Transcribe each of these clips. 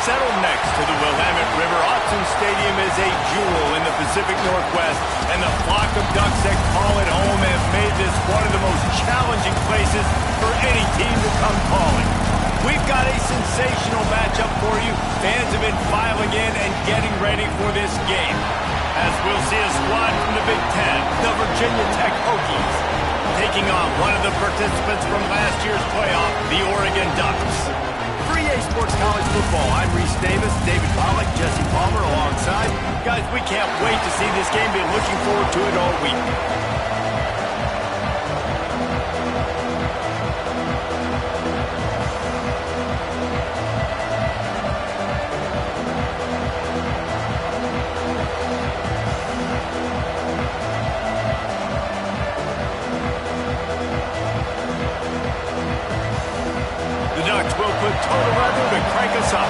Settled next to the Willamette River, Autzen Stadium is a jewel in the Pacific Northwest, and the flock of Ducks that call it home have made this one of the most challenging places for any team to come calling. We've got a sensational matchup for you. Fans have been filing in and getting ready for this game, as we'll see a squad from the Big Ten, the Virginia Tech Hokies, taking on one of the participants from last year's playoff, the Oregon Ducks. For EA Sports College Football, I'm Reese Davis, David Pollack, Jesse Palmer alongside. Guys, we can't wait to see this game. Been looking forward to it all week. Put total weather to crank us up.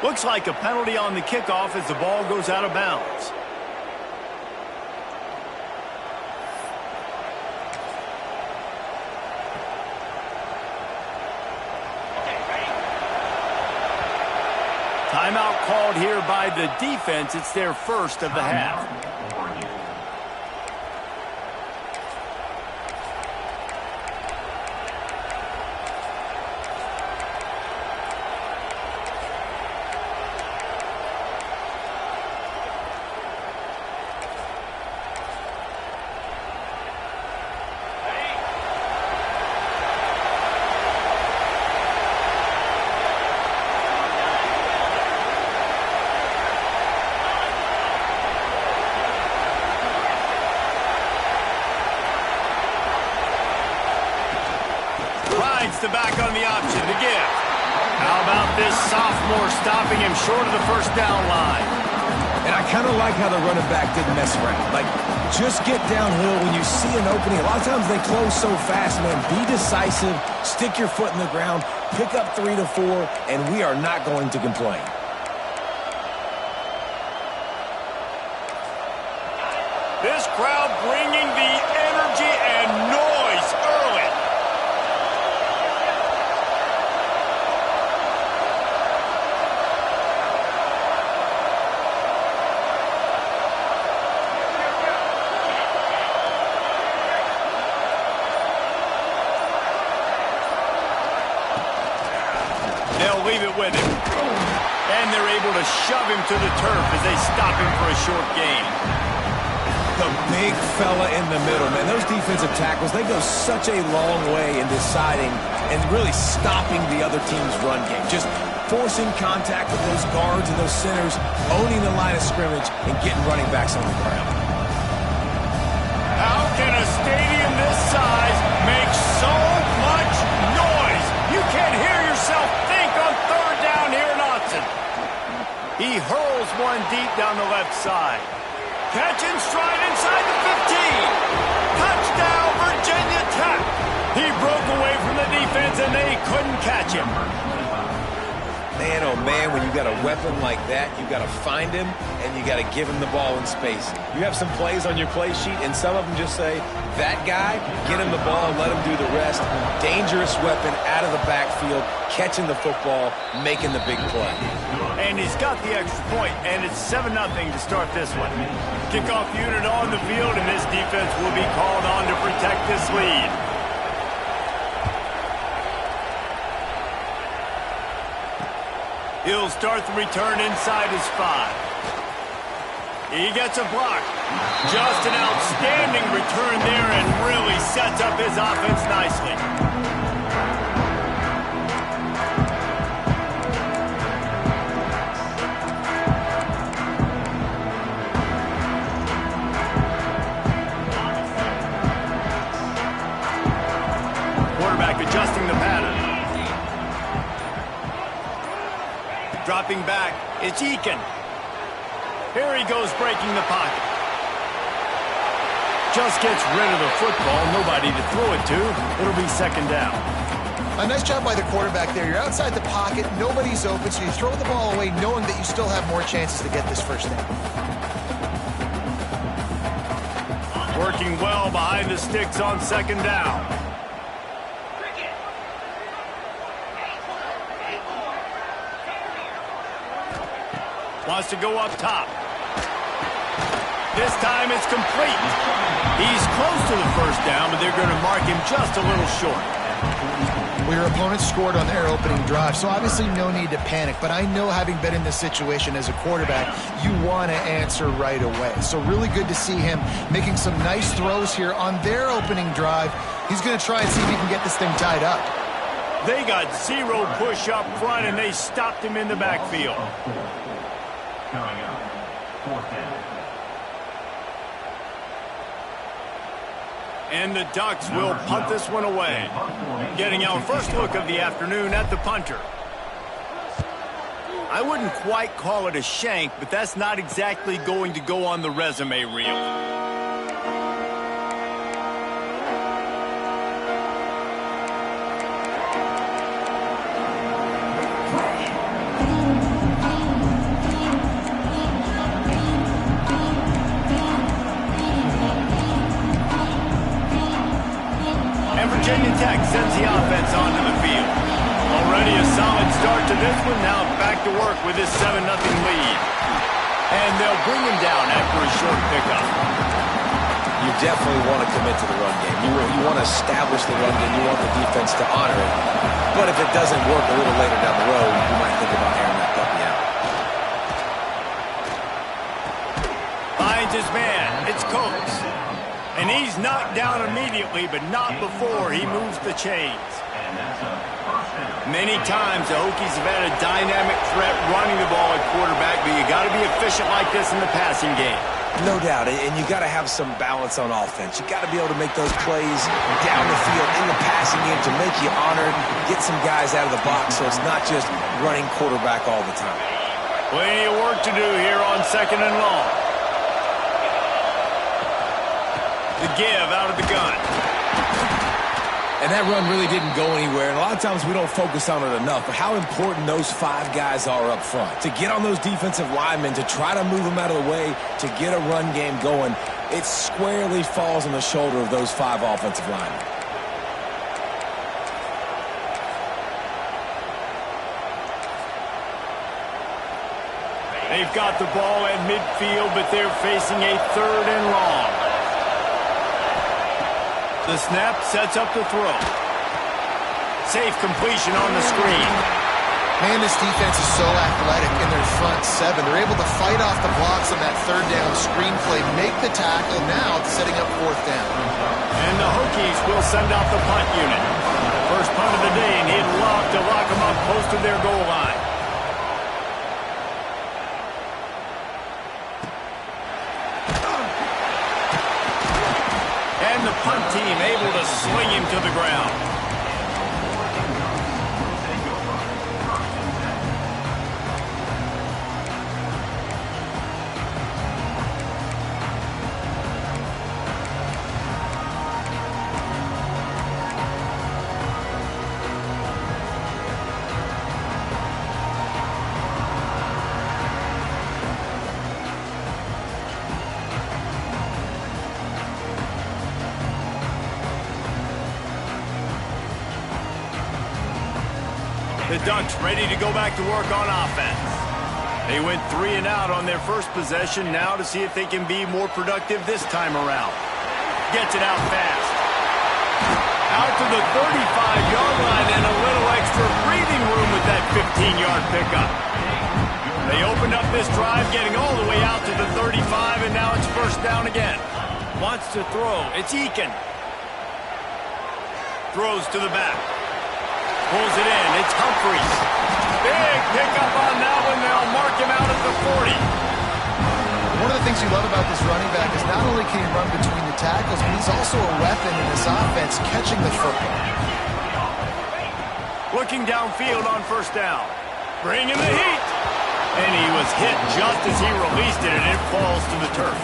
Looks like a penalty on the kickoff as the ball goes out of bounds. Timeout called here by the defense. It's their first of the half. The back on the option to give. How about this sophomore stopping him short of the first down line? And I kind of like how the running back didn't mess around. Like, just get downhill when you see an opening. A lot of times they close so fast, man. Be decisive, stick your foot in the ground, pick up 3 to 4, and we are not going to complain. This crowd bringing the energy and noise early. They'll leave it with him. And they're able to shove him to the turf as they stop him for a short gain. The big fella in the middle, man. Those defensive tackles, they go such a long way in deciding and really stopping the other team's run game. Just forcing contact with those guards and those centers, owning the line of scrimmage, and getting running backs on the ground. How can a stadium this size make so much noise? You can't hear yourself think on third down here in Autzen. He hurls one deep down the left side. Catch and stride inside the 15. Touchdown, Virginia Tech. He broke away from the defense and they couldn't catch him. Man, oh man, when you got a weapon like that, you got to find him and you got to give him the ball in space. You have some plays on your play sheet and some of them just say, that guy, get him the ball and let him do the rest. Dangerous weapon out of the backfield, catching the football, making the big play. And he's got the extra point, and it's 7-0 to start this one. Kickoff unit on the field, and this defense will be called on to protect this lead. He'll start the return inside his 5. He gets a block. Just an outstanding return there and really sets up his offense nicely. Quarterback adjusting the pattern. Dropping back, it's Eakin. Here he goes breaking the pocket. Just gets rid of the football, nobody to throw it to. It'll be second down. A nice job by the quarterback there. You're outside the pocket, nobody's open, so you throw the ball away knowing that you still have more chances to get this first down. Working well behind the sticks on second down. Wants to go up top. This time it's complete. He's close to the first down, but they're going to mark him just a little short. Well, your opponent scored on their opening drive, so obviously no need to panic. But I know, having been in this situation as a quarterback, you want to answer right away. So really good to see him making some nice throws here on their opening drive. He's going to try and see if he can get this thing tied up. They got zero push up front, and they stopped him in the backfield. Coming up, fourth down. And the Ducks will punt this one away. Getting our first look of the afternoon at the punter. I wouldn't quite call it a shank, but that's not exactly going to go on the resume reel. Virginia Tech sends the offense onto the field. Already a solid start to this one. Now back to work with this 7-0 lead. And they'll bring him down after a short pickup. You definitely want to commit to the run game. You want to establish the run game. You want the defense to honor it. But if it doesn't work a little later down the road, you might think about airing that puppy out. Finds his man. It's Coates. And he's knocked down immediately, but not before he moves the chains. Many times the Hokies have had a dynamic threat running the ball at quarterback, but you got to be efficient like this in the passing game. No doubt, and you got to have some balance on offense. You got to be able to make those plays down the field in the passing game to make you honored, get some guys out of the box so it's not just running quarterback all the time. Plenty of work to do here on second and long. The give out of the gun. And that run really didn't go anywhere, and a lot of times we don't focus on it enough, but how important those 5 guys are up front. To get on those defensive linemen, to try to move them out of the way, to get a run game going, it squarely falls on the shoulder of those 5 offensive linemen. They've got the ball at midfield, but they're facing a third and long. The snap sets up the throw. Safe completion on the screen. Man, this defense is so athletic in their front 7. They're able to fight off the blocks on that third down screen play, make the tackle, now setting up fourth down. And the Hokies will send out the punt unit. First punt of the day, and he'd love to lock them up close to their goal line. And the punt team able to sling him to the ground. The Ducks ready to go back to work on offense. They went 3 and out on their first possession, now to see if they can be more productive this time around. Gets it out fast. Out to the 35-yard line and a little extra breathing room with that 15-yard pickup. They opened up this drive, getting all the way out to the 35, and now it's first down again. Wants to throw. It's Eakin. Throws to the back. Pulls it in. It's Humphries. Big pickup on that one. They'll mark him out at the 40. One of the things you love about this running back is not only can he run between the tackles, but he's also a weapon in this offense catching the football. Looking downfield on first down. Bringing the heat. And he was hit just as he released it, and it falls to the turf.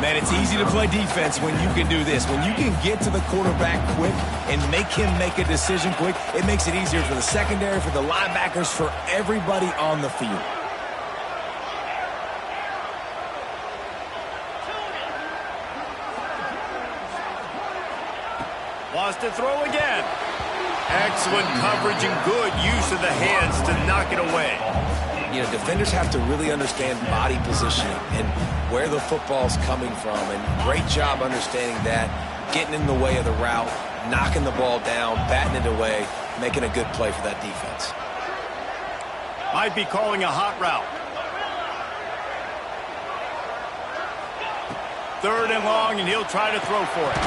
Man, it's easy to play defense when you can do this. When you can get to the quarterback quick and make him make a decision quick, it makes it easier for the secondary, for the linebackers, for everybody on the field. Wants to throw again. Excellent coverage and good use of the hands to knock it away. You know, defenders have to really understand body positioning and where the football's coming from, and great job understanding that, getting in the way of the route, knocking the ball down, batting it away, making a good play for that defense. Might be calling a hot route. 3rd and long, and he'll try to throw for it.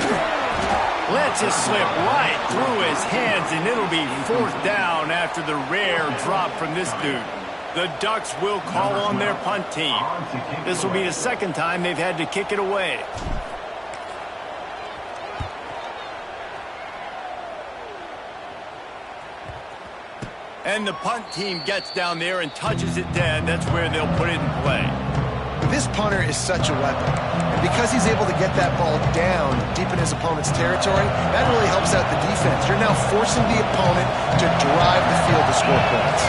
Lets it slip right through his hands, and it'll be 4th down after the rare drop from this dude. The Ducks will call on their punt team. This will be the 2nd time they've had to kick it away. And the punt team gets down there and touches it dead. That's where they'll put it in play. This punter is such a weapon. And because he's able to get that ball down deep in his opponent's territory, that really helps out the defense. You're now forcing the opponent to drive the field to score points.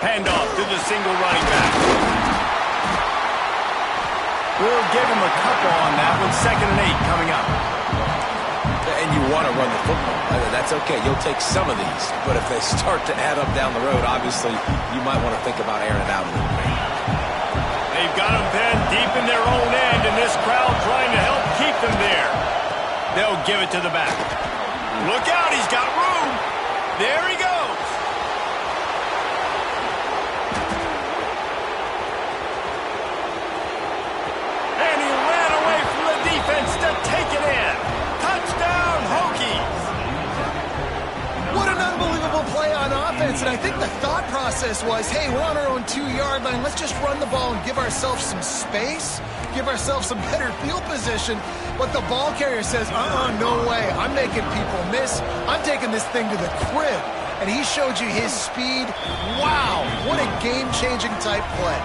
Handoff to the single running back. We'll give him a couple on that one. 2nd and 8 coming up. And you want to run the football. That's okay. You'll take some of these. But if they start to add up down the road, obviously, you might want to think about airing it out a little bit. They've got them pinned deep in their own end, and this crowd trying to help keep them there. They'll give it to the back. Look out, he's got room. There he goes. And he ran away from the defense to take it in. Touchdown, Hokies. What an unbelievable play on offense, and I think the thought process was, hey, we're on our own 2-yard line. Let's just run the ball and give ourselves some space, give ourselves some better field position. But the ball carrier says, no way. I'm making people miss. I'm taking this thing to the crib. And he showed you his speed. Wow, what a game-changing type play.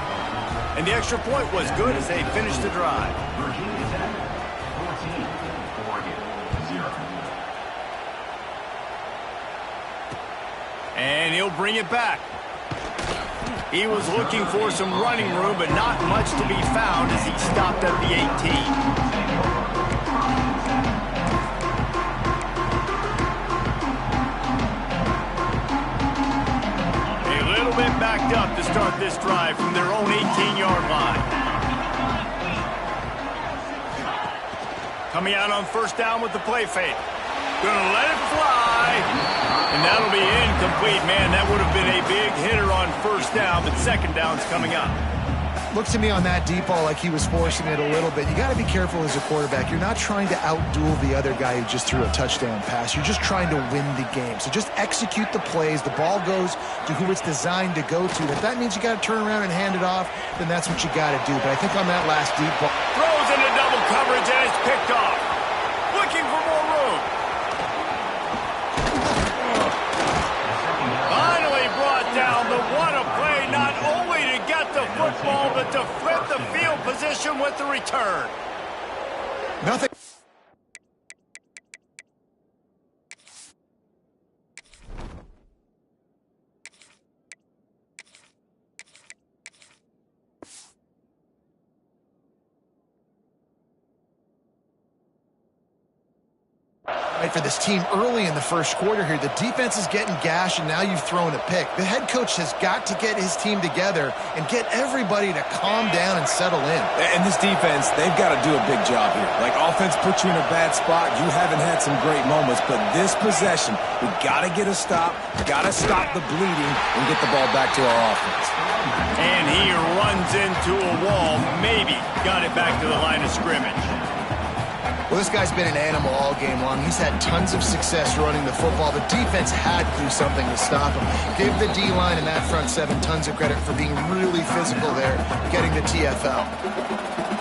And the extra point was good as they finished the drive. Virginia Tech, 14, Oregon, 0. And he'll bring it back. He was looking for some running room, but not much to be found as he stopped at the 18. Backed up to start this drive from their own 18-yard line. Coming out on 1st down with the play fake. Gonna let it fly. And that'll be incomplete. Man, that would have been a big hitter on 1st down, but 2nd down's coming up. Looked to me on that deep ball like he was forcing it a little bit. You got to be careful as a quarterback. You're not trying to outduel the other guy who just threw a touchdown pass. You're just trying to win the game. So just execute the plays. The ball goes to who it's designed to go to. If that means you got to turn around and hand it off, then that's what you got to do. But I think on that last deep ball, throws into double coverage and it's picked off. Looking for more room. Finally brought down. The what a play, not only to get the football, but to flip the field position with the return. nothing. Right, for this team early in the 1st quarter here, the defense is getting gashed, and now you've thrown a pick. The head coach has got to get his team together and get everybody to calm down and settle in. And this defense, they've got to do a big job here. Like, offense puts you in a bad spot. You haven't had some great moments, but this possession, we got to get a stop, got to stop the bleeding, and get the ball back to our offense. And he runs into a wall, maybe got it back to the line of scrimmage. Well, this guy's been an animal all game long. He's had tons of success running the football. The defense had to do something to stop him. Give the D-line and that front 7 tons of credit for being really physical there, getting the TFL.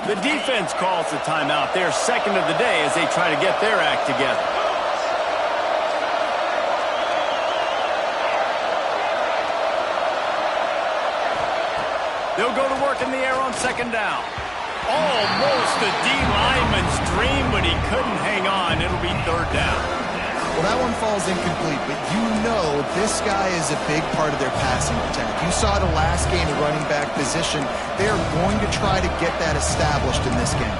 The defense calls the timeout. They're second of the day as they try to get their act together. They'll go to work in the air on second down. Almost a D-lineman's dream, but he couldn't hang on. It'll be third down. Well, that one falls incomplete, but you know this guy is a big part of their passing attack. You saw the last game, the running back position. They are going to try to get that established in this game.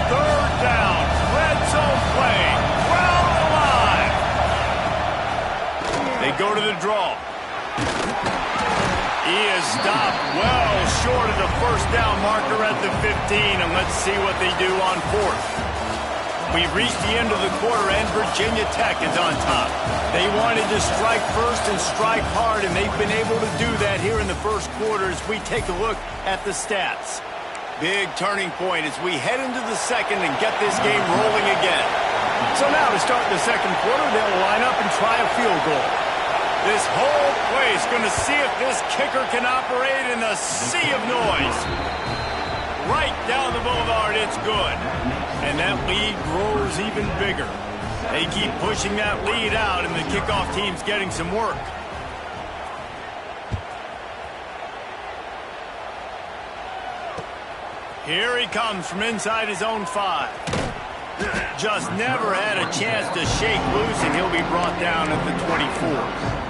Third down, red zone play, well alive. They go to the draw. He is stopped well short of the first down marker at the 15, and let's see what they do on fourth. We've reached the end of the quarter, and Virginia Tech is on top. They wanted to strike first and strike hard, and they've been able to do that here in the first quarter as we take a look at the stats. Big turning point as we head into the second and get this game rolling again. So now to start the second quarter, they'll line up and try a field goal. This whole place going to see if this kicker can operate in a sea of noise. Right down the boulevard, it's good. And that lead grows even bigger. They keep pushing that lead out, and the kickoff team's getting some work. Here he comes from inside his own 5. Just never had a chance to shake loose, and he'll be brought down at the 24.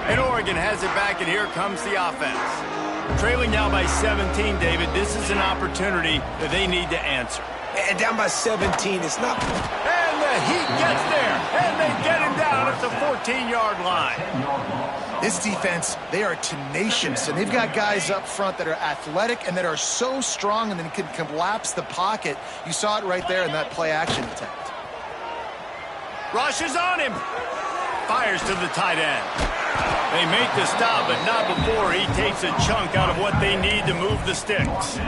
And Oregon has it back, and here comes the offense. Trailing now by 17, David. This is an opportunity that they need to answer. And down by 17, it's not... And the Heat gets there, and they get him down at the 14-yard line. This defense, they are tenacious, and they've got guys up front that are athletic and that are so strong and then can collapse the pocket. You saw it right there in that play-action attempt. Rushes on him. Fires to the tight end. They make the stop, but not before he takes a chunk out of what they need to move the sticks.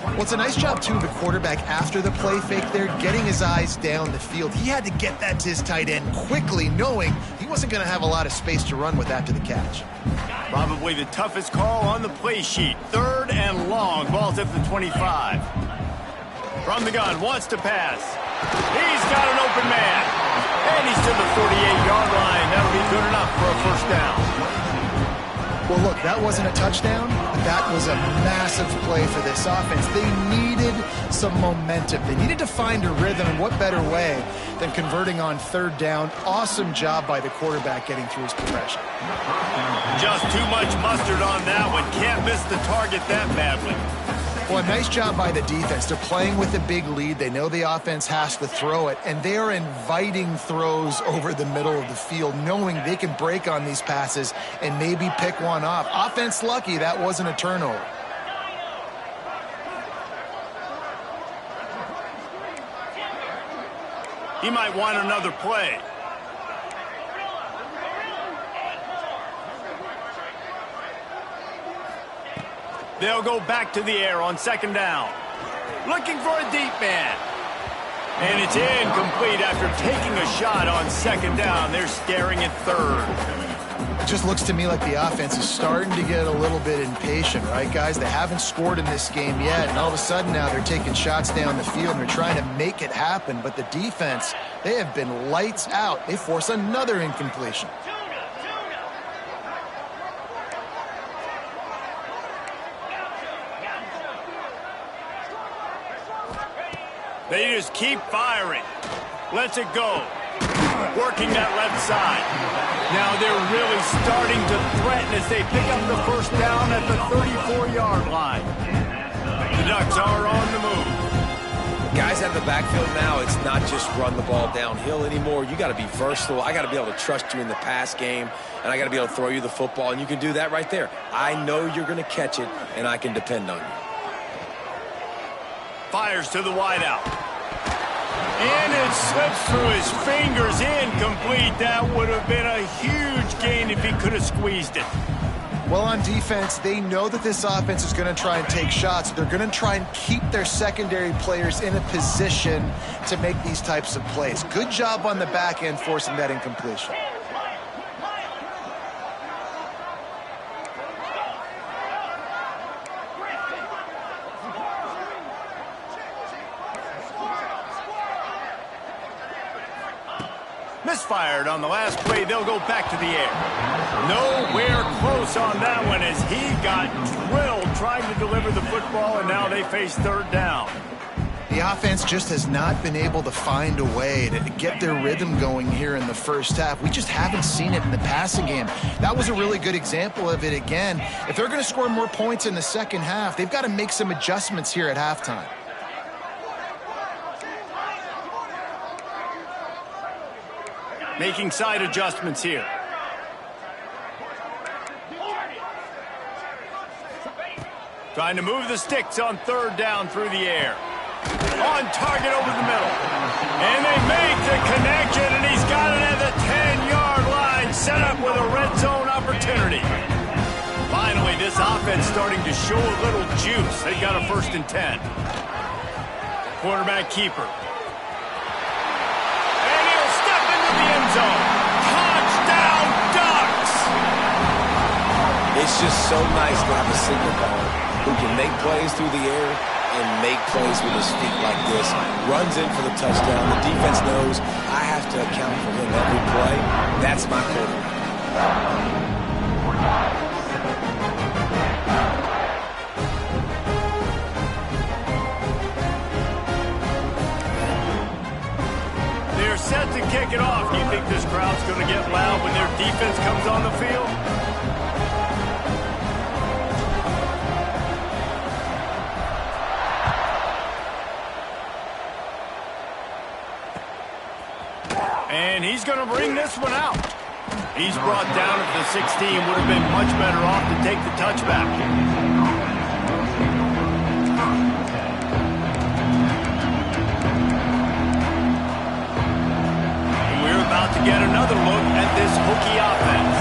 Well, it's a nice job, too, of the quarterback after the play fake there, getting his eyes down the field. He had to get that to his tight end quickly, knowing he wasn't going to have a lot of space to run with after the catch. Probably the toughest call on the play sheet. Third and long. Ball's at the 25. From the gun, wants to pass. He's got an open man. And he's to the 48-yard line. That'll be good enough for a first down. Well, look, that wasn't a touchdown, but that was a massive play for this offense. They needed some momentum. They needed to find a rhythm, and what better way than converting on third down. Awesome job by the quarterback getting through his progression. Just too much mustard on that one. Can't miss the target that badly. Well, a nice job by the defense. They're playing with a big lead. They know the offense has to throw it, and they are inviting throws over the middle of the field, knowing they can break on these passes and maybe pick one off. Offense lucky that wasn't a turnover. He might want another play. They'll go back to the air on second down. Looking for a deep man. And it's incomplete after taking a shot on second down. They're staring at third. It just looks to me like the offense is starting to get a little bit impatient, right, guys? They haven't scored in this game yet, and all of a sudden now they're taking shots down the field and they're trying to make it happen. But the defense, they have been lights out. They force another incompletion. They just keep firing. Lets it go. Working that left side. Now they're really starting to threaten as they pick up the first down at the 34-yard line. The Ducks are on the move. Guys out of the backfield now, it's not just run the ball downhill anymore. You got to be versatile. I got to be able to trust you in the pass game, and I got to be able to throw you the football, and you can do that right there. I know you're going to catch it, and I can depend on you. Fires to the wideout. And it slips through his fingers, incomplete. That would have been a huge gain if he could have squeezed it. Well, on defense, they know that this offense is going to try and take shots. They're going to try and keep their secondary players in a position to make these types of plays. Good job on the back end forcing that incompletion. Misfired on the last play. They'll go back to the air. Nowhere close on that one as he got drilled trying to deliver the football, and now they face third down. The offense just has not been able to find a way to get their rhythm going here in the first half. We just haven't seen it in the passing game. That was a really good example of it again. If they're going to score more points in the second half, they've got to make some adjustments here at halftime. Making side adjustments here. Trying to move the sticks on third down through the air. On target over the middle. And they make the connection, and he's got it at the 10-yard line, set up with a red zone opportunity. Finally, this offense starting to show a little juice. They've got a 1st and 10. Quarterback keeper. Zone. Touchdown, Ducks! It's just so nice to have a signal caller who can make plays through the air and make plays with his feet like this. Runs in for the touchdown. The defense knows I have to account for him every play. That's my quarterback. They're set to kick it off. Do you think this crowd's going to get loud when their defense comes on the field? And he's going to bring this one out. He's brought down at the 16. Would have been much better off to take the touchback. About to get another look at this hooky offense.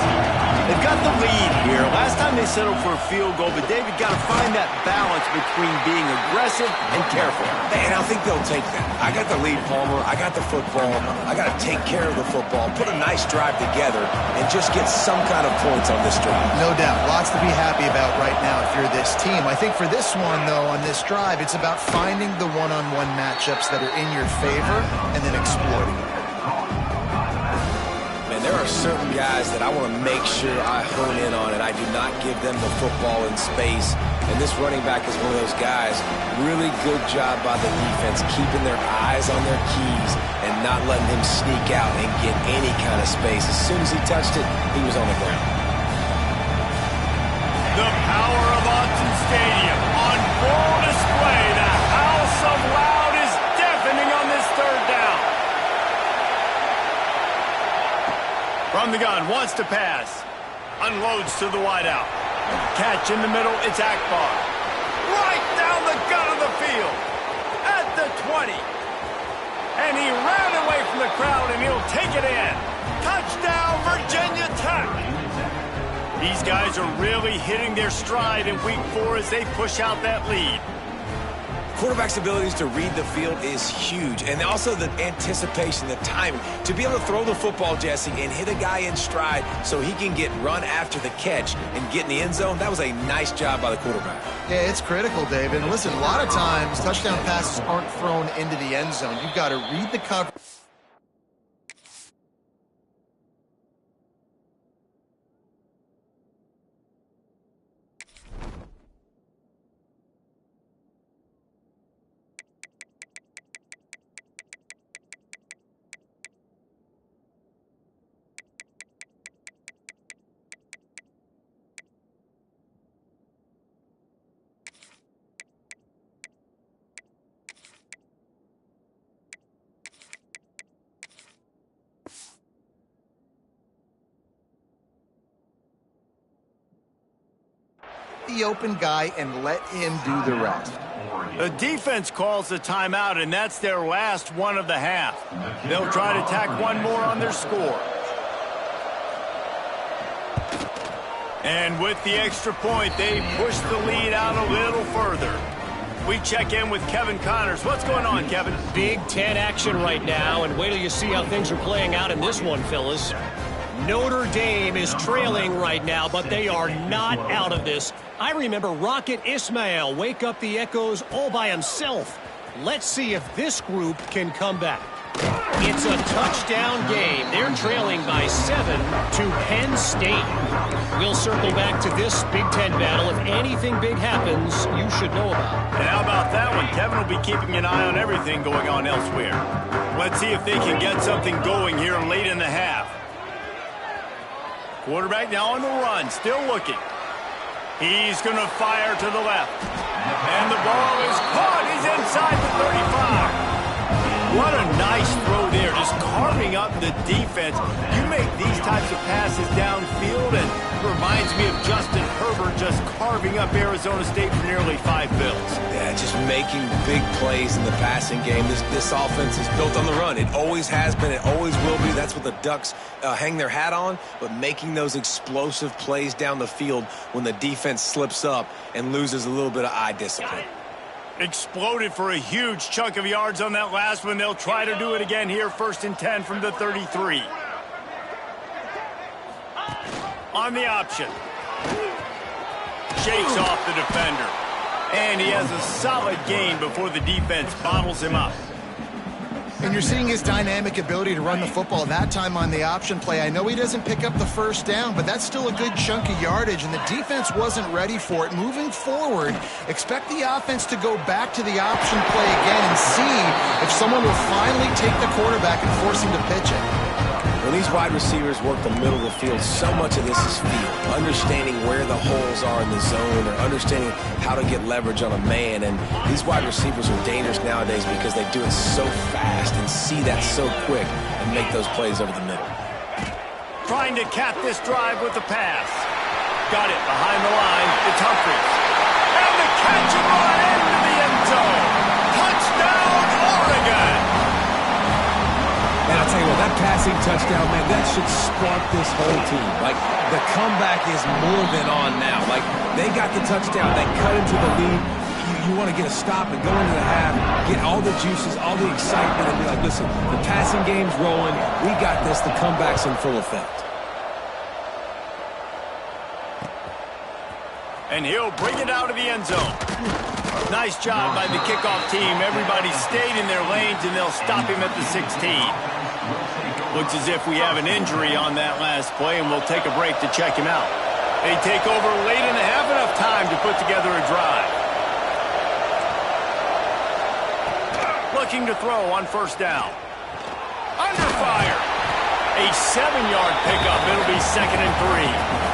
They've got the lead here. Last time they settled for a field goal, but David got to find that balance between being aggressive and careful. And I think they'll take that. I got the lead, Palmer. I got the football. I got to take care of the football, put a nice drive together, and just get some kind of points on this drive. No doubt. Lots to be happy about right now if you're this team. I think for this one, though, on this drive, it's about finding the one-on-one matchups that are in your favor and then exploiting them. There are certain guys that I want to make sure I hone in on, and I do not give them the football in space. And this running back is one of those guys. Really good job by the defense, keeping their eyes on their keys and not letting him sneak out and get any kind of space. As soon as he touched it, he was on the ground. The power of Autzen Stadium on full display. The house of loud is deafening on this third down. From the gun, wants to pass. Unloads to the wideout. Catch in the middle, it's Akbar. Right down the gut of the field. At the 20. And he ran away from the crowd, and he'll take it in. Touchdown, Virginia Tech. These guys are really hitting their stride in week 4 as they push out that lead. Quarterback's abilities to read the field is huge, and also the anticipation, the timing. To be able to throw the football, Jesse, and hit a guy in stride so he can get run after the catch and get in the end zone, that was a nice job by the quarterback. Yeah, it's critical, David. And listen, a lot of times touchdown passes aren't thrown into the end zone. You've got to read the cover. The open guy and let him do the rest. The defense calls the timeout, and that's their last one of the half. They'll try to tack one more on their score. And with the extra point, they push the lead out a little further. We check in with Kevin Connors. What's going on, Kevin? Big Ten action right now, and wait till you see how things are playing out in this one, fellas. Notre Dame is trailing right now, but they are not out of this. I remember Rocket Ismail wake up the Echoes all by himself. Let's see if this group can come back. It's a touchdown game. They're trailing by 7 to Penn State. We'll circle back to this Big Ten battle. If anything big happens, you should know about. And how about that one? Kevin will be keeping an eye on everything going on elsewhere. Let's see if they can get something going here late in the half. Quarterback now on the run, still looking. He's going to fire to the left. And the ball is caught. He's inside the 35. What a nice throw there, just carving up the defense. You make these types of passes downfield, and it reminds me of Justin Herbert just carving up Arizona State for nearly 5 bills. Yeah, just making big plays in the passing game. This offense is built on the run. It always has been. It always will be. That's what the Ducks hang their hat on, but making those explosive plays down the field when the defense slips up and loses a little bit of eye discipline. Exploded for a huge chunk of yards on that last one. They'll try to do it again here, 1st and 10 from the 33. On the option. Shakes off the defender. And he has a solid gain before the defense bottles him up. And you're seeing his dynamic ability to run the football, that time on the option play. I know he doesn't pick up the first down, but that's still a good chunk of yardage, and the defense wasn't ready for it. Moving forward, expect the offense to go back to the option play again and see if someone will finally take the quarterback and force him to pitch it. When these wide receivers work the middle of the field, so much of this is feel. Understanding where the holes are in the zone or understanding how to get leverage on a man. And these wide receivers are dangerous nowadays because they do it so fast and see that so quick and make those plays over the middle. Trying to cap this drive with the pass. Got it behind the line. It's Humphries. And the catch and run into the end zone. Touchdown, Oregon. And I'll tell you what, that passing touchdown, man, that should spark this whole team. Like, the comeback is more than on now. Like, they got the touchdown. They cut into the lead. You want to get a stop and go into the half, get all the juices, all the excitement, and be like, listen, the passing game's rolling. We got this. The comeback's in full effect. And he'll bring it out of the end zone. Nice job by the kickoff team. Everybody stayed in their lanes, and they'll stop him at the 16. Looks as if we have an injury on that last play, and we'll take a break to check him out. They take over late in the half, enough time to put together a drive. Looking to throw on 1st down. Under fire. A 7-yard pickup. It'll be 2nd and 3.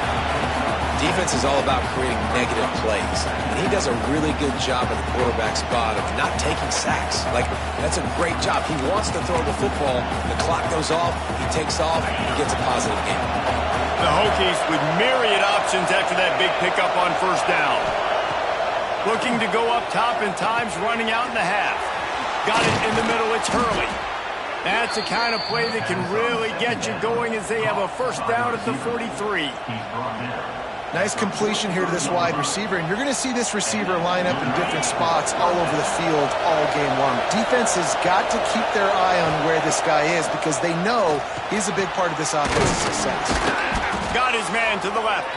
Defense is all about creating negative plays, and he does a really good job at the quarterback spot of not taking sacks. Like, that's a great job. He wants to throw the football. The clock goes off. He takes off. He gets a positive game. The Hokies with myriad options after that big pickup on 1st down. Looking to go up top, and time's running out in the half. Got it in the middle. It's Hurley. That's the kind of play that can really get you going as they have a 1st down at the 43. Nice completion here to this wide receiver, and you're going to see this receiver line up in different spots all over the field all game long. Defense has got to keep their eye on where this guy is because they know he's a big part of this offense's success. Got his man to the left.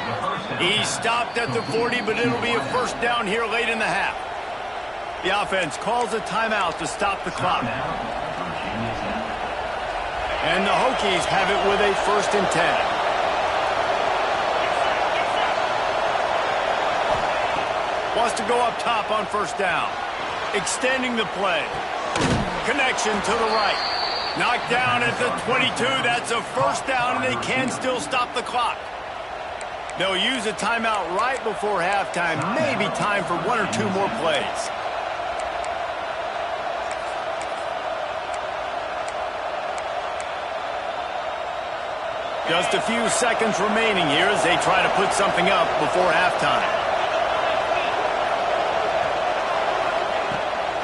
He stopped at the 40, but it'll be a 1st down here late in the half. The offense calls a timeout to stop the clock. And the Hokies have it with a 1st and 10. Wants to go up top on 1st down. Extending the play. Connection to the right. Knocked down at the 22. That's a 1st down, and they can still stop the clock. They'll use a timeout right before halftime. Maybe time for 1 or 2 more plays. Just a few seconds remaining here as they try to put something up before halftime.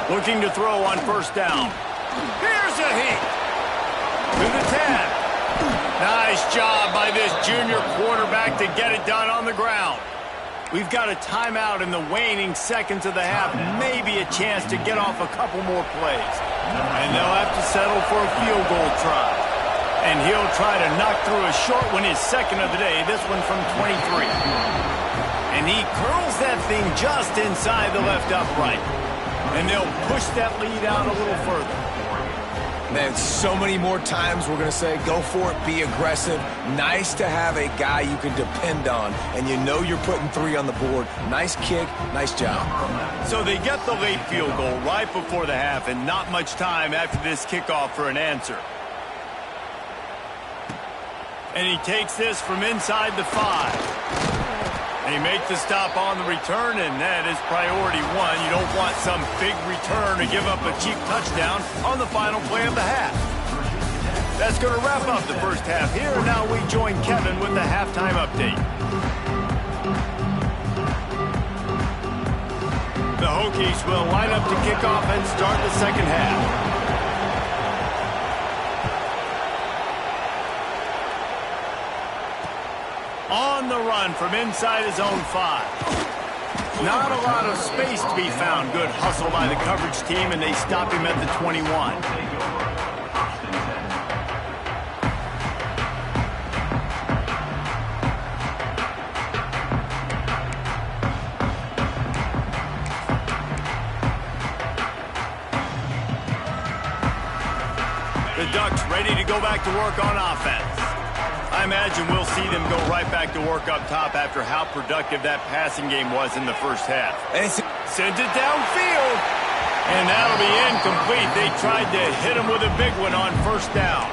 Looking to throw on 1st down. Here's a heat. To the 10. Nice job by this junior quarterback to get it done on the ground. We've got a timeout in the waning seconds of the half, maybe a chance to get off a couple more plays. And they'll have to settle for a field goal try. And he'll try to knock through a short one, his second of the day, this one from 23. And he curls that thing just inside the left upright. And they'll push that lead out a little further. Man, so many more times we're going to say, go for it, be aggressive. Nice to have a guy you can depend on, and you know you're putting 3 on the board. Nice kick, nice job. So they get the late field goal right before the half, and not much time after this kickoff for an answer. And he takes this from inside the 5. They make the stop on the return, and that is priority 1. You don't want some big return to give up a cheap touchdown on the final play of the half. That's going to wrap up the first half here. Now we join Kevin with the halftime update. The Hokies will line up to kick off and start the second half. On the run from inside his own 5. Not a lot of space to be found. Good hustle by the coverage team, and they stop him at the 21. The Ducks ready to go back to work on offense. I imagine we'll see them go right back to work up top after how productive that passing game was in the first half. Sends it downfield. And that'll be incomplete. They tried to hit him with a big one on first down.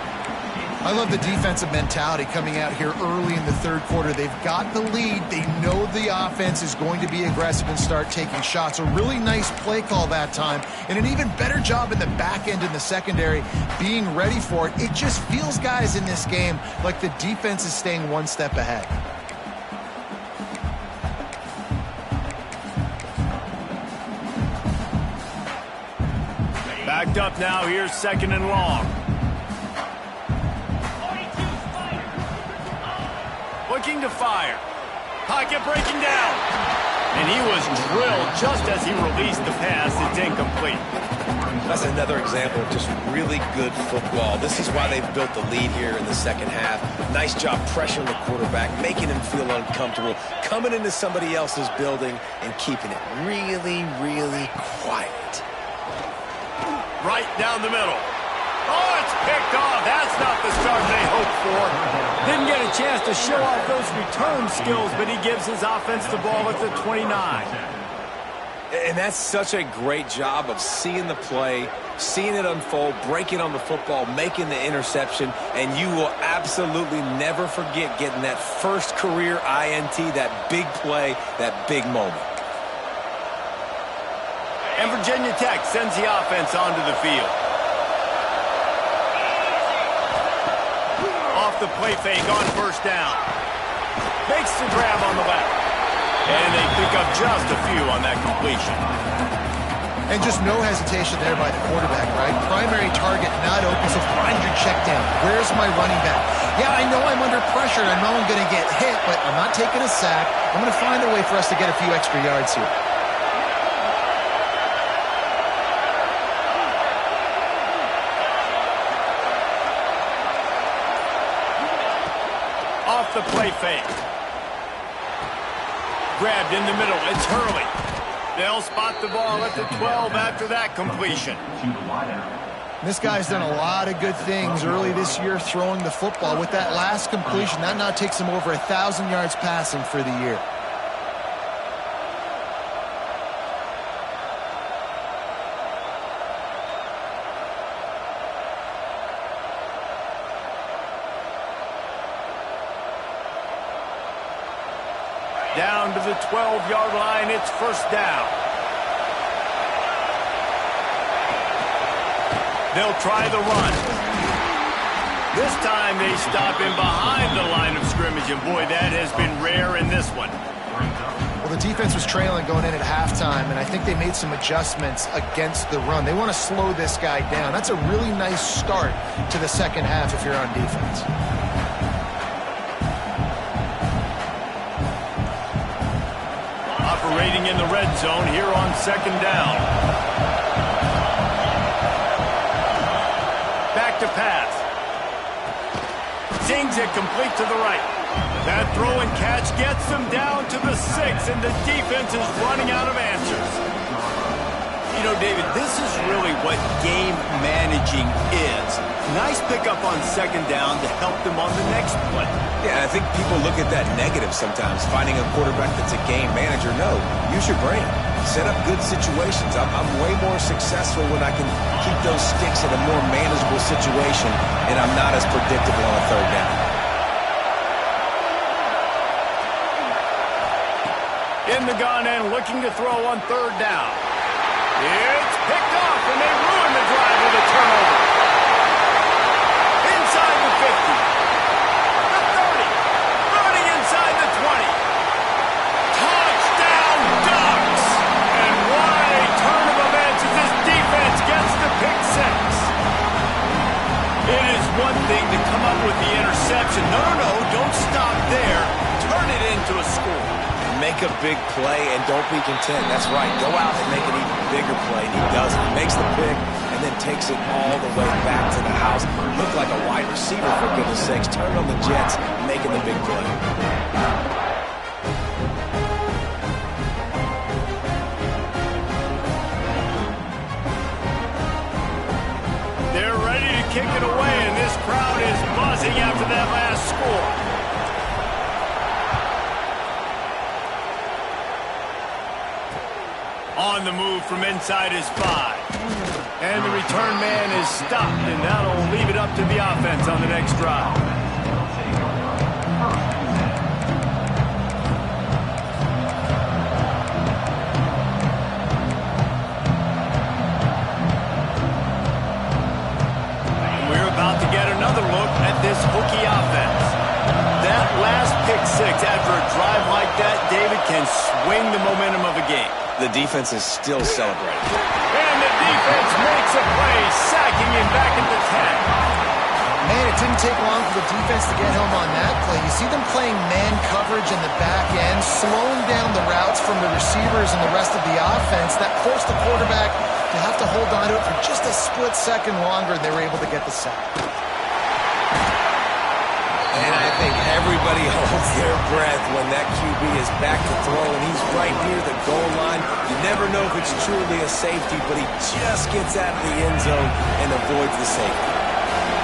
I love the defensive mentality coming out here early in the third quarter. They've got the lead. They know the offense is going to be aggressive and start taking shots. A really nice play call that time, and an even better job in the back end in the secondary being ready for it. It just feels, guys, in this game like the defense is staying one step ahead. Backed up now. Here's 2nd and long. Looking to fire. Pocket breaking down. And he was drilled just as he released the pass. It's incomplete. That's another example of just really good football. This is why they've built the lead here in the second half. Nice job pressuring the quarterback, making him feel uncomfortable, coming into somebody else's building and keeping it really, really quiet. Right down the middle. Oh, it's picked off. That's not the start they hoped for. Didn't get a chance to show off those return skills, but he gives his offense the ball at the 29. And that's such a great job of seeing the play, seeing it unfold, breaking on the football, making the interception, and you will absolutely never forget getting that first career INT, that big play, that big moment. And Virginia Tech sends the offense onto the field. Off the play fake on first down. Makes the grab on the left. And they pick up just a few on that completion. And just no hesitation there by the quarterback, right? Primary target not open, so find your check down. Where's my running back? Yeah, I know I'm under pressure. I know I'm going to get hit, but I'm not taking a sack. I'm going to find a way for us to get a few extra yards here. Off the play fake. Grabbed in the middle. It's Hurley. They'll spot the ball at the 12 after that completion. This guy's done a lot of good things early this year throwing the football. With that last completion, that now takes him over 1,000 yards passing for the year. Down to the 12-yard line, it's first down. They'll try the run. This time they stop him behind the line of scrimmage, and boy, that has been rare in this one. Well, the defense was trailing going in at halftime, and I think they made some adjustments against the run. They want to slow this guy down. That's a really nice start to the second half if you're on defense. in the red zone here on second down. Back to pass. Zings it complete to the right. That throw and catch gets them down to the 6, and the defense is running out of answers. You know, David, this is really what game managing is. Nice pickup on second down to help them on the next play. Yeah, I think people look at that negative sometimes, finding a quarterback that's a game manager. No, use your brain. Set up good situations. I'm way more successful when I can keep those sticks in a more manageable situation, and I'm not as predictable on a third down. In the gun and looking to throw on third down. It's picked off, and they ruin the drive with a turnover. Inside the 50. The 30. Running inside the 20. Touchdown, Ducks! And what a turn of events as this defense gets the pick 6. It is one thing to come up with the interception. No, don't stop there. Turn it into a score. Make a big play and don't be content. That's right. Go out and make an even bigger play. And he does it. He makes the pick and then takes it all the way back to the house. Look like a wide receiver, for goodness sakes. Turn on the Jets, making the big play. They're ready to kick it away, and this crowd is buzzing after that last score. On the move from inside his 5. And the return man is stopped, and that'll leave it up to the offense on the next drive. We're about to get another look at this Hokie offense. That last pick 6 after a drive like that, David, can swing the momentum of a game. The defense is still celebrating. And the defense makes a play, sacking him back at the 10. Man, it didn't take long for the defense to get home on that play. You see them playing man coverage in the back end, slowing down the routes from the receivers and the rest of the offense. That forced the quarterback to have to hold on to it for just a split second longer, and they were able to get the sack. And I think everybody holds their breath when that QB is back to throw, and he's right near the goal line. You never know if it's truly a safety, but he just gets out of the end zone and avoids the safety.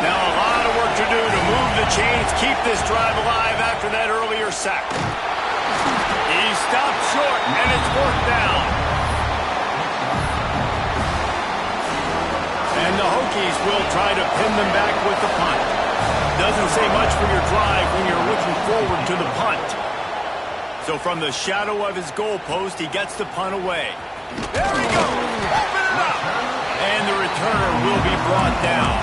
Now a lot of work to do to move the chains, keep this drive alive after that earlier sack. He stopped short, and it's fourth down. And the Hokies will try to pin them back with the punt. Doesn't say much for your drive when you're looking forward to the punt. So from the shadow of his goalpost, he gets the punt away. There he goes! Open it up! And the returner will be brought down.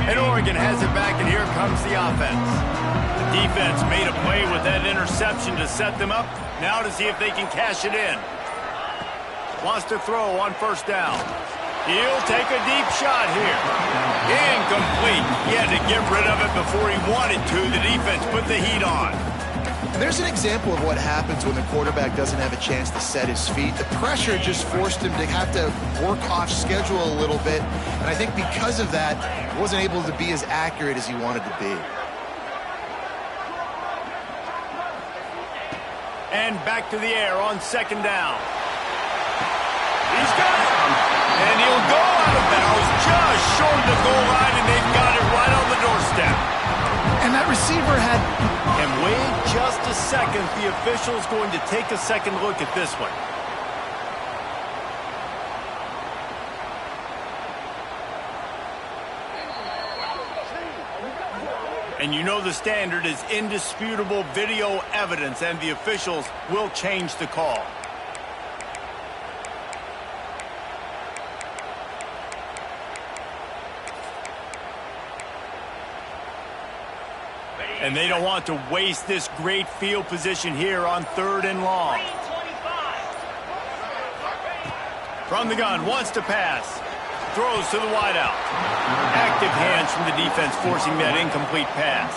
And Oregon has it back, and here comes the offense. Defense made a play with that interception to set them up. Now to see if they can cash it in. Wants to throw on first down. He'll take a deep shot here. Incomplete. He had to get rid of it before he wanted to. The defense put the heat on. And there's an example of what happens when the quarterback doesn't have a chance to set his feet. The pressure just forced him to have to work off schedule a little bit. And I think because of that, he wasn't able to be as accurate as he wanted to be. And back to the air on second down. He's got it. And he'll go out of bounds just short of the goal line, and they've got it right on the doorstep. And that receiver had... And wait just a second. The official's going to take a second look at this one. And you know the standard is indisputable video evidence, and the officials will change the call. And they don't want to waste this great field position here on third and long. From the gun, wants to pass. throws to the wideout. Active hands from the defense forcing that incomplete pass.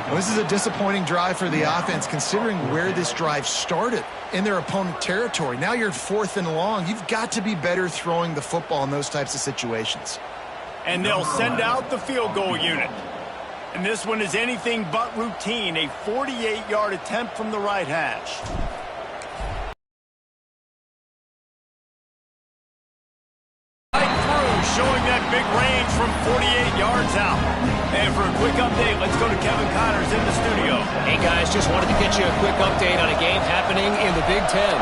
Well, this is a disappointing drive for the offense considering where this drive started, in their opponent territory. Now you're 4th and long. You've got to be better throwing the football in those types of situations. And they'll send out the field goal unit. And this one is anything but routine, a 48-yard attempt from the right hash. Showing that big range from 48 yards out. And for a quick update, let's go to Kevin Connors in the studio. Hey, guys, just wanted to get you a quick update on a game happening in the Big Ten.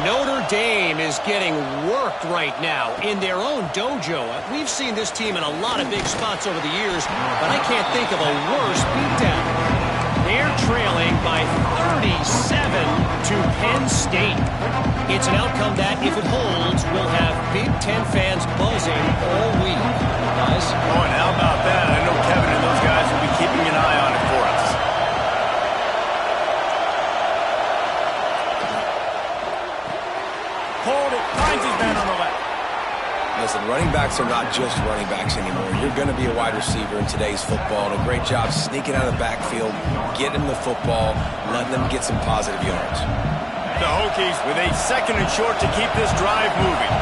Notre Dame is getting worked right now in their own dojo. We've seen this team in a lot of big spots over the years, but I can't think of a worse beatdown. They're trailing by 37 to Penn State. It's an outcome that, if it holds, will have Big Ten fans buzzing all week. Guys? Oh, and how about that? I know Kevin and those guys will be keeping an eye on it for us. Hold it. Finds his man on the left. Listen, running backs are not just running backs anymore. You're going to be a wide receiver in today's football. And a great job sneaking out of the backfield, getting the football, letting them get some positive yards. The Hokies with a 2nd and short to keep this drive moving.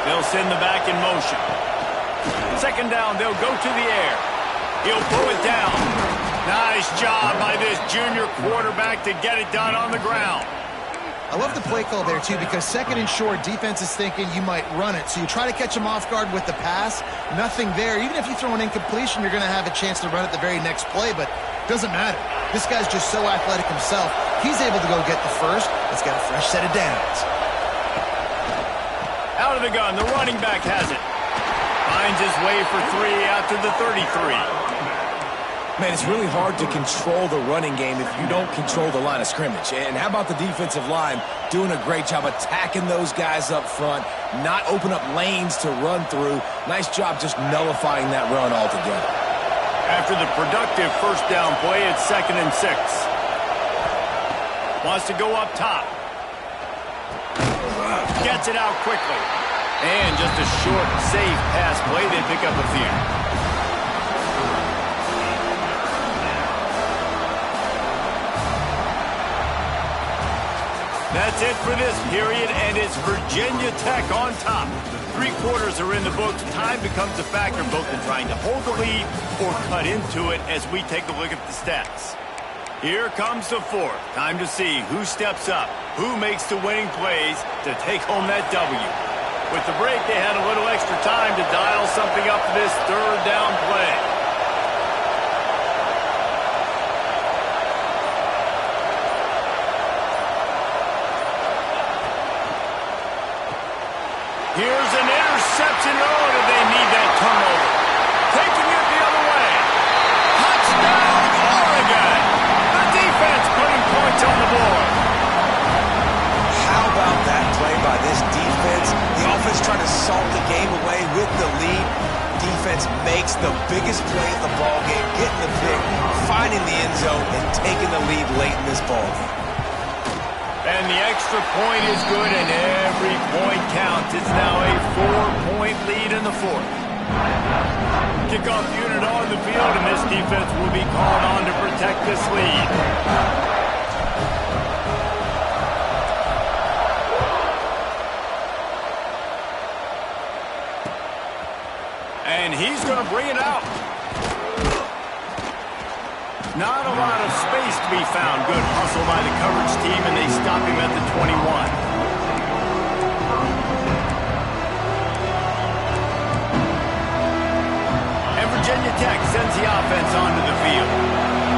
They'll send the back in motion. 2nd down, they'll go to the air. He'll pull it down. Nice job by this junior quarterback to get it done on the ground. I love the play call there, too, because 2nd and short, defense is thinking you might run it. So you try to catch them off guard with the pass. Nothing there. Even if you throw an incompletion, you're going to have a chance to run it the very next play, but it doesn't matter. This guy's just so athletic himself. He's able to go get the first. Let's get a fresh set of downs. Out of the gun, the running back has it. Finds his way for 3 after the 33. Man, it's really hard to control the running game if you don't control the line of scrimmage. And how about the defensive line doing a great job attacking those guys up front, not open up lanes to run through. Nice job just nullifying that run altogether. After the productive 1st down play, it's 2nd and 6. Wants to go up top. Gets it out quickly. And just a short, safe pass play. They pick up a few. That's it for this period, and it's Virginia Tech on top. 3 quarters are in the books. Time becomes a factor both in trying to hold the lead or cut into it as we take a look at the stats. Here comes the 4th. Time to see who steps up, who makes the winning plays to take home that W. With the break, they had a little extra time to dial something up for this 3rd down play. Here's an interception. Oh, did they need that turnover? Taking it the other way. Touchdown, Oregon. The defense putting points on the board. How about that play by this defense? The offense trying to salt the game away with the lead. Defense makes the biggest play of the ball game, getting the pick, finding the end zone, and taking the lead late in this ball game. And the extra point is good, and every point counts. It's now a 4-point lead in the 4th. Kickoff unit on the field, and this defense will be called on to protect this lead. And he's going to bring it out. Not a lot of space to be found. Good hustle by the coverage team, and they stop him at the 21. And Virginia Tech sends the offense onto the field.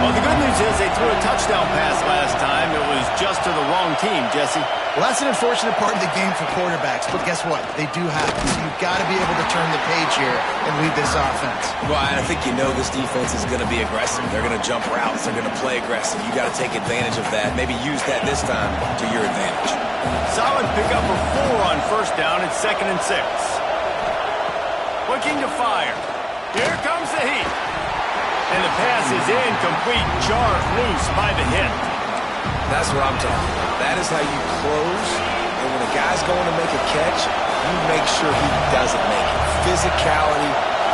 Well, the good news is they threw a touchdown pass last time. It was just to the wrong team, Jesse. Well, that's an unfortunate part of the game for quarterbacks, but guess what? They do happen. So you've got to be able to turn the page here and lead this offense. Well, I think you know this defense is going to be aggressive. They're going to jump routes. They're going to play aggressive. You got to take advantage of that. Maybe use that this time to your advantage. Solid pickup of 4 on 1st down. It's 2nd and 6. Looking to fire. Here comes the heat. And the pass is incomplete, jarred loose by the hit. That's what I'm talking about. That is how you close a guy's going to make a catch, you make sure he doesn't make it. Physicality,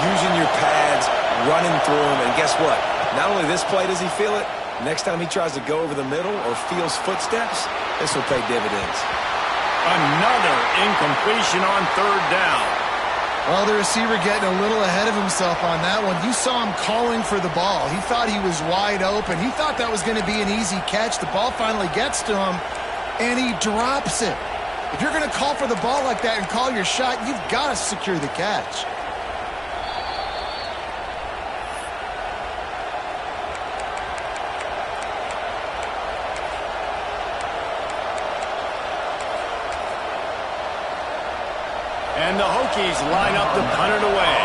using your pads, running through them, and guess what? Not only this play does he feel it, next time he tries to go over the middle or feels footsteps, this will pay dividends. Another incompletion on third down. Well, the receiver getting a little ahead of himself on that one. You saw him calling for the ball. He thought he was wide open. He thought that was going to be an easy catch. The ball finally gets to him, and he drops it. If you're going to call for the ball like that and call your shot, you've got to secure the catch. And the Hokies line up to punt it away.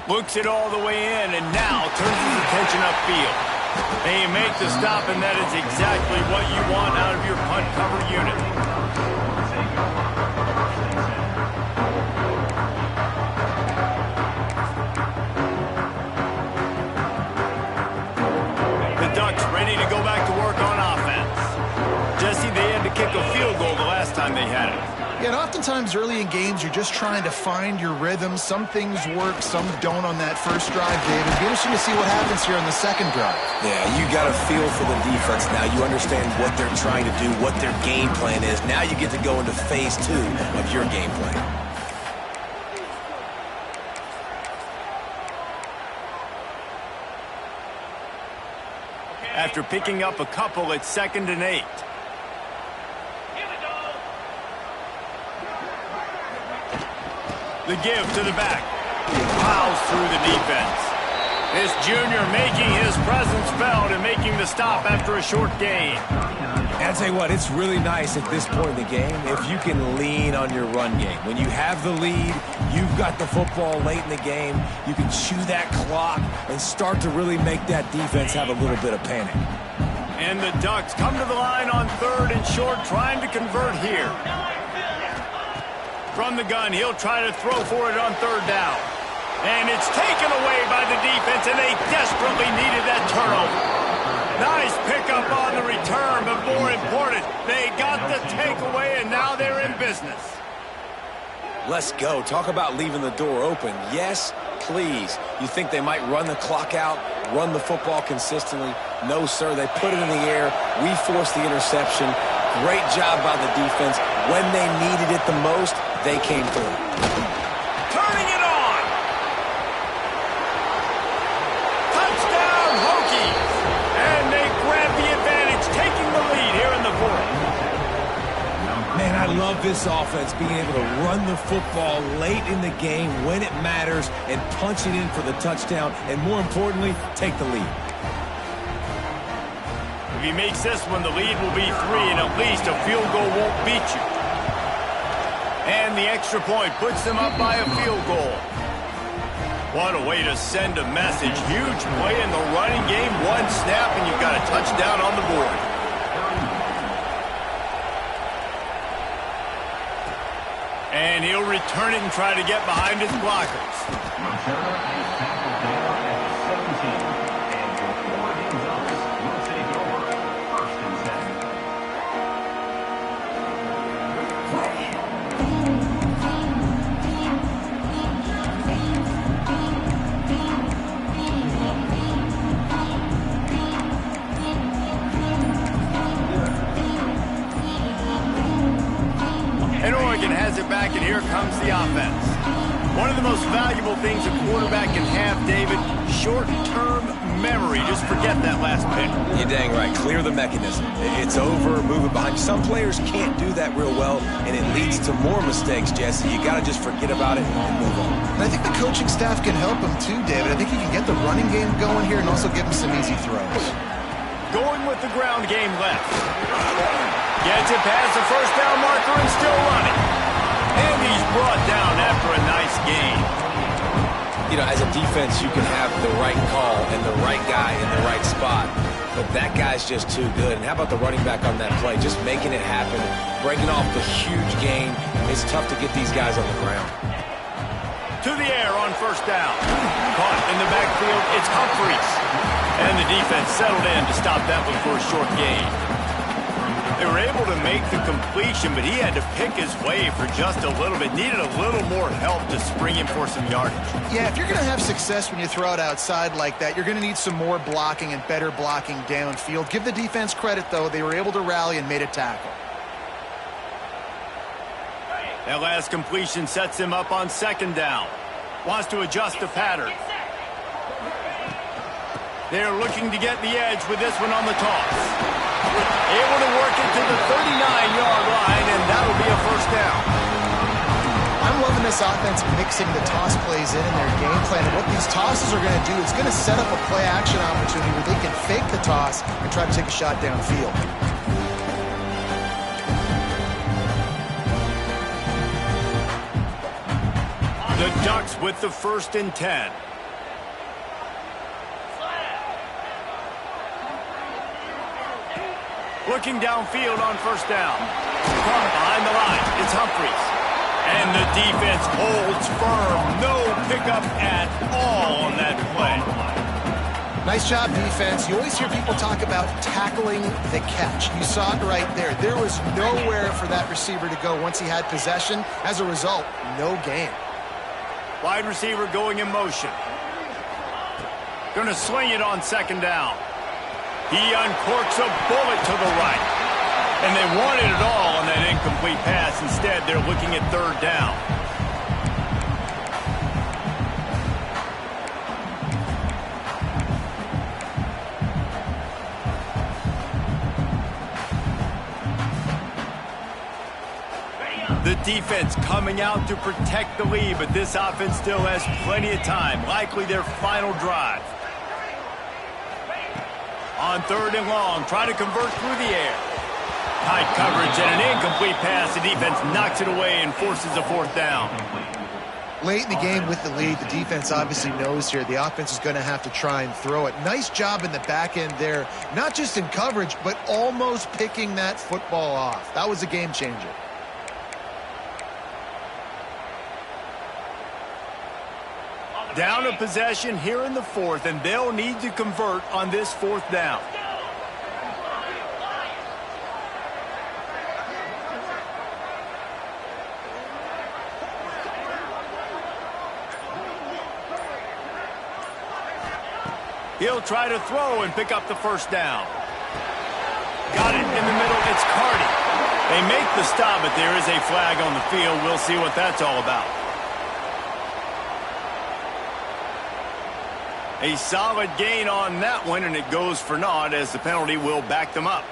Looks it all the way in and now turns his attention upfield. They make the stop, and that is exactly what you want out of your punt cover unit. Ready to go back to work on offense. Jesse, they had to kick a field goal the last time they had it. Yeah, and oftentimes early in games, you're just trying to find your rhythm. Some things work, some don't on that first drive, David. It'll be interesting to see what happens here on the second drive. Yeah, you got a feel for the defense now. You understand what they're trying to do, what their game plan is. Now you get to go into phase 2 of your game plan. After picking up a couple, it's 2nd and 8. The give to the back. Plows through the defense. This junior making his presence felt and making the stop after a short gain. And I'll tell you what, it's really nice at this point in the game if you can lean on your run game. When you have the lead, you've got the football late in the game, you can chew that clock and start to really make that defense have a little bit of panic. And the Ducks come to the line on 3rd and short, trying to convert here. From the gun, he'll try to throw for it on 3rd down. And it's taken away by the defense, and they desperately needed that turnover. Nice pickup on the return, but more important, they got the takeaway, and now they're in business. Let's go. Talk about leaving the door open. Yes, please. You think they might run the clock out, run the football consistently? No, sir. They put it in the air. We forced the interception. Great job by the defense. When they needed it the most, they came through. Turning it on. Touchdown, Hokies. And they grab the advantage, taking the lead here in the 4th. Man, I love this offense, being able to run the football late in the game when it matters and punch it in for the touchdown, and more importantly, take the lead. If he makes this one, the lead will be 3, and at least a field goal won't beat you. And the extra point puts them up by a field goal. What a way to send a message. Huge play in the running game. One snap, and you've got a touchdown on the board. And he'll return it and try to get behind his blockers. And Oregon has it back, and here comes the offense. One of the most valuable things a quarterback can have, David, short-term memory. Just forget that last pick. You're dang right. Clear the mechanism. It's over, move it behind. Some players can't do that real well, and it leads to more mistakes, Jesse. You got to just forget about it and move on. And I think the coaching staff can help him too, David. I think he can get the running game going here and also give him some easy throws. Going with the ground game left. Gets it past the first down marker and still running. And he's brought down after a nice gain. You know, as a defense, you can have the right call and the right guy in the right spot. But that guy's just too good. And how about the running back on that play? Just making it happen, breaking off the huge gain. It's tough to get these guys on the ground. to the air on first down. Caught in the backfield, it's Humphries. And the defense settled in to stop that one for a short gain. They were able to make the completion, but he had to pick his way for just a little bit. Needed a little more help to spring him for some yardage. Yeah, if you're going to have success when you throw it outside like that, you're going to need some more blocking and better blocking downfield. Give the defense credit, though. They were able to rally and made a tackle. That last completion sets him up on second down. Wants to adjust the pattern. They're looking to get the edge with this one on the toss. Able to work it to the 39-yard line, and that'll be a first down. I'm loving this offense mixing the toss plays in their game plan. And what these tosses are going to do is going to set up a play-action opportunity where they can fake the toss and try to take a shot downfield. The Ducks with the 1st and 10. Looking downfield on first down. Caught behind the line. It's Humphries. And the defense holds firm. No pickup at all on that play. Nice job, defense. You always hear people talk about tackling the catch. You saw it right there. There was nowhere for that receiver to go once he had possession. As a result, no gain. Wide receiver going in motion. Going to swing it on second down. He uncorks a bullet to the right. And they wanted it all on that incomplete pass. Instead, they're looking at third down. The defense coming out to protect the lead, but this offense still has plenty of time. Likely their final drive. On third and long, trying to convert through the air. Tight coverage and an incomplete pass. The defense knocks it away and forces a fourth down. Late in the game with the lead, the defense obviously knows here the offense is going to have to try and throw it. Nice job in the back end there, not just in coverage, but almost picking that football off. That was a game changer. Down a possession here in the 4th, and they'll need to convert on this 4th down. He'll try to throw and pick up the first down. Got it in the middle. It's Carty. They make the stop, but there is a flag on the field. We'll see what that's all about. A solid gain on that one, and it goes for naught as the penalty will back them up.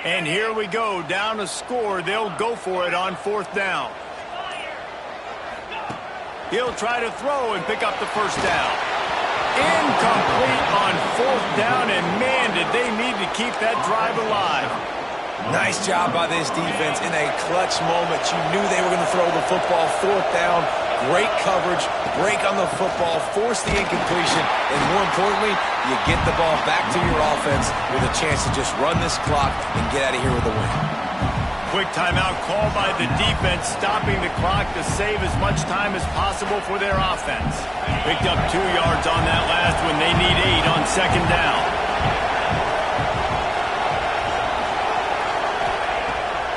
And here we go, down a score. They'll go for it on 4th down. He'll try to throw and pick up the first down. Incomplete on 4th down, and man, did they need to keep that drive alive. Nice job by this defense in a clutch moment. You knew they were going to throw the football. 4th down, great coverage, break on the football, force the incompletion, and more importantly, you get the ball back to your offense with a chance to just run this clock and get out of here with a win. Quick timeout called by the defense, stopping the clock to save as much time as possible for their offense. Picked up 2 yards on that last one. They need 8 on second down.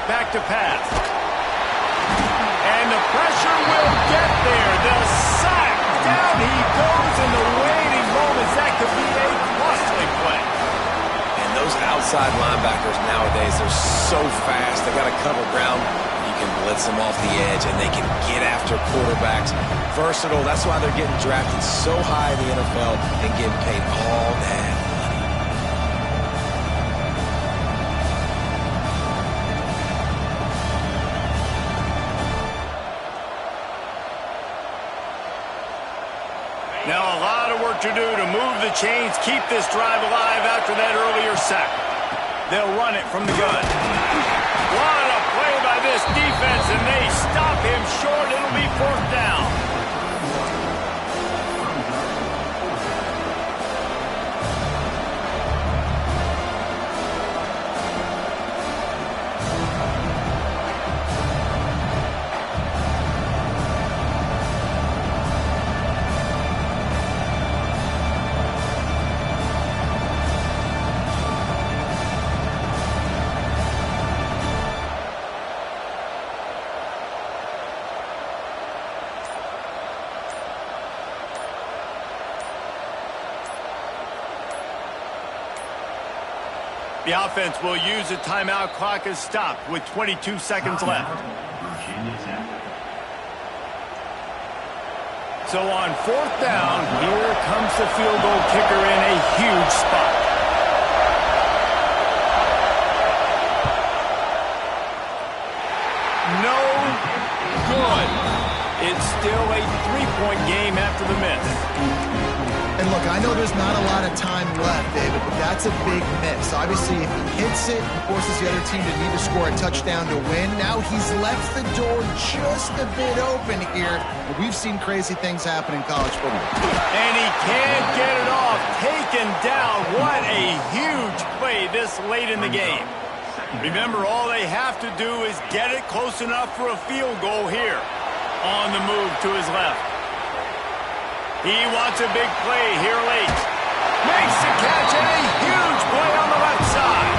Back to pass. And the pressure will get there. The sack. Down he goes in the waiting moments. That could be a costly play. Those outside linebackers nowadays, they're so fast. They got to cover ground. You can blitz them off the edge, and they can get after quarterbacks. Versatile. That's why they're getting drafted so high in the NFL and getting paid all that money. Now a lot of work to do to move the chains, keep this drive alive after that earlier sack. They'll run it from the gun. What a play by this defense, and they stop The offense will use the timeout. Clock is stopped with 22 seconds left. Virginia Tech. So on 4th down, here comes the field goal kicker in a huge spot. No good. It's still a 3-point game after the miss. And look, I know there's not a lot of time left, David, but that's a big miss. Obviously, if he hits it and forces the other team to need to score a touchdown to win, now he's left the door just a bit open here. But we've seen crazy things happen in college football. And he can't get it off. Taken down. What a huge play this late in the game. Remember, all they have to do is get it close enough for a field goal here. On the move to his left. He wants a big play here late. Makes the catch and a huge play on the left side.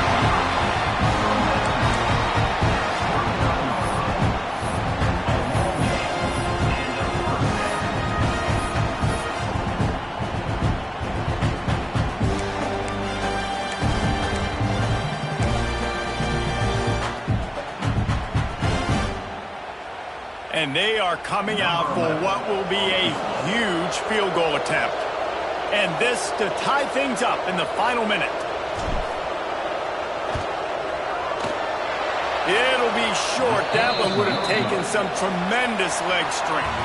And they are coming out for what will be a huge field goal attempt. And this to tie things up in the final minute. It'll be short. That one would have taken some tremendous leg strength.